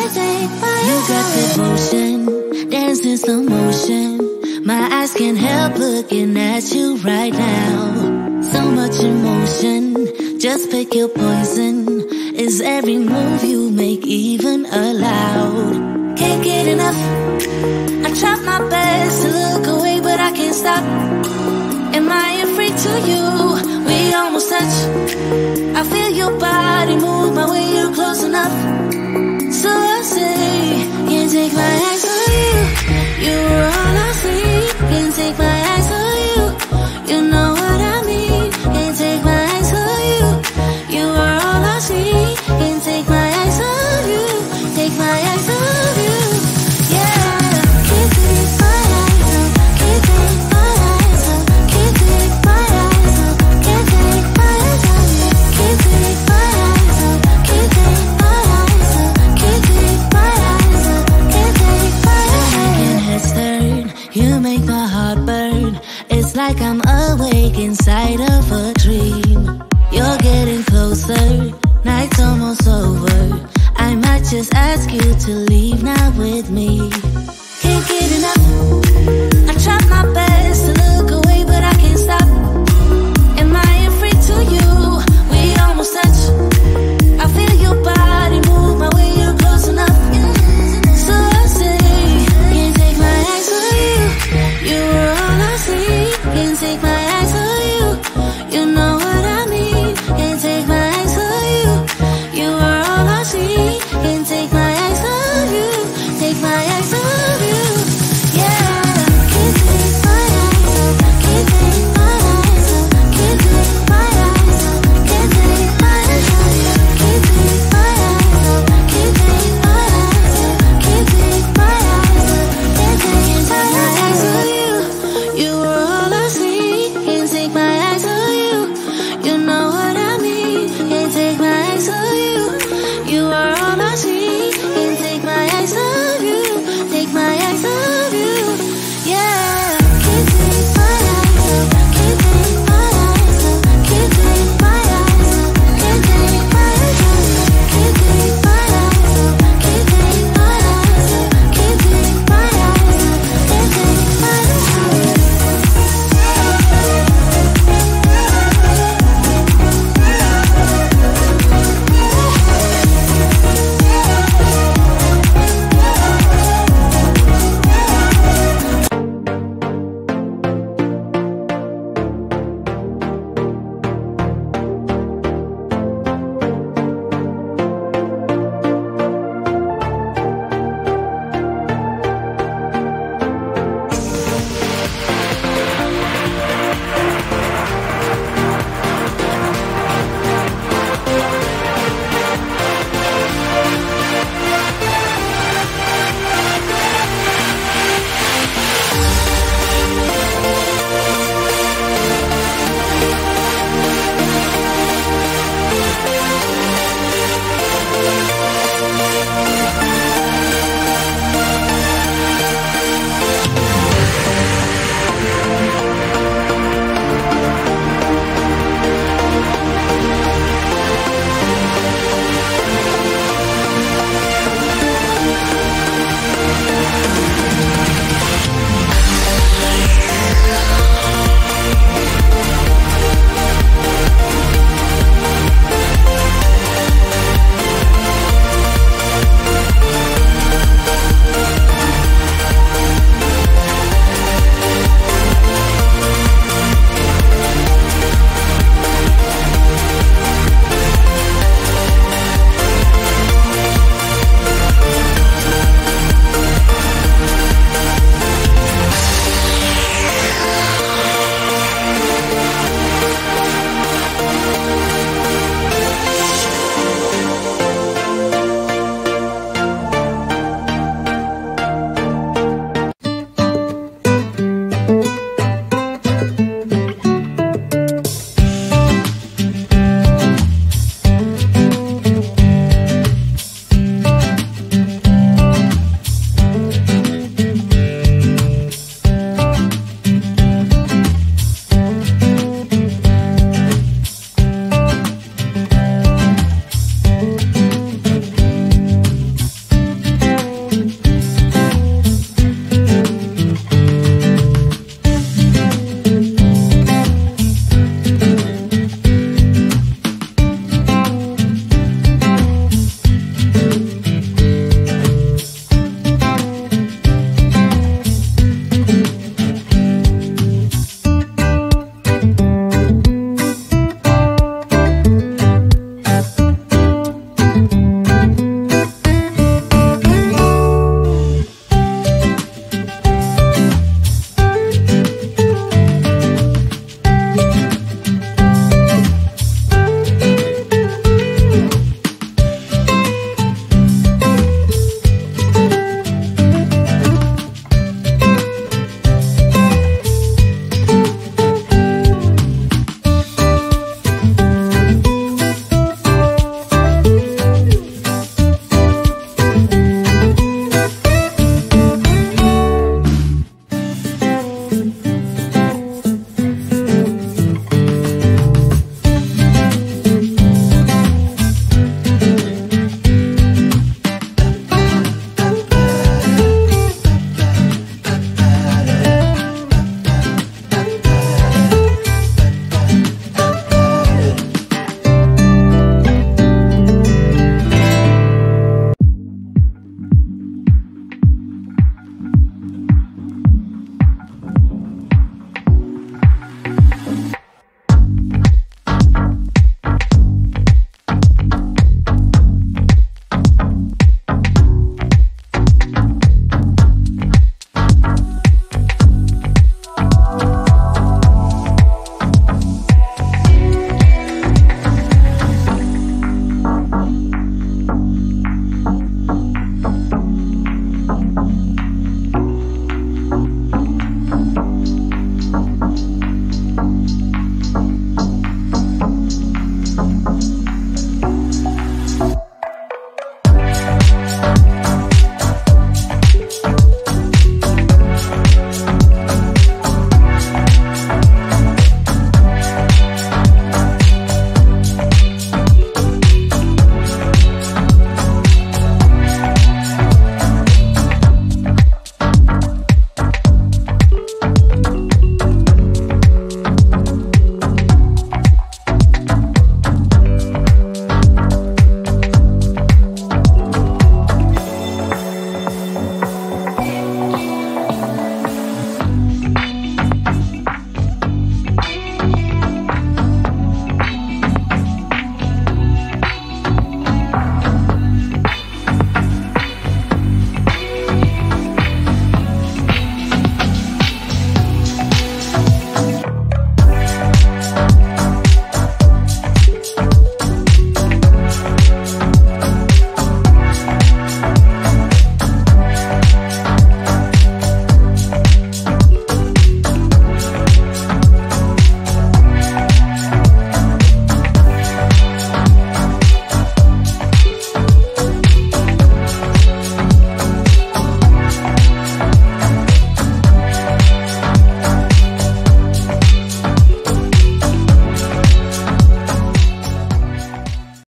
You got devotion, dancing slow motion. My eyes can't help looking at you right now. So much emotion, just pick your poison. Is every move you make even allowed? Can't get enough. I try my best to look away, but I can't stop. Am I a freak to you? We almost touch. I feel your body move my way, you're close enough. So I say, can't take my eyes on you. You were all I see. Can't take my eyes on you. You know what I mean. Can't take my eyes on you. You were all I see. Can't take my eyes on you. Take my eyes on you. Yeah. Can't take my eyes on. Can't take my eyes on. Can't take my eyes on. Can't take my eyes on you. Can't take my eyes on. Can't take my eyes on. Can't take my eyes on. Can't take my eyes on. Making heads turn, you make my heart burn. It's like I'm awake inside of a dream. You're getting closer, night's almost over. I might just ask you to leave now with me. Can't get enough. I try my best.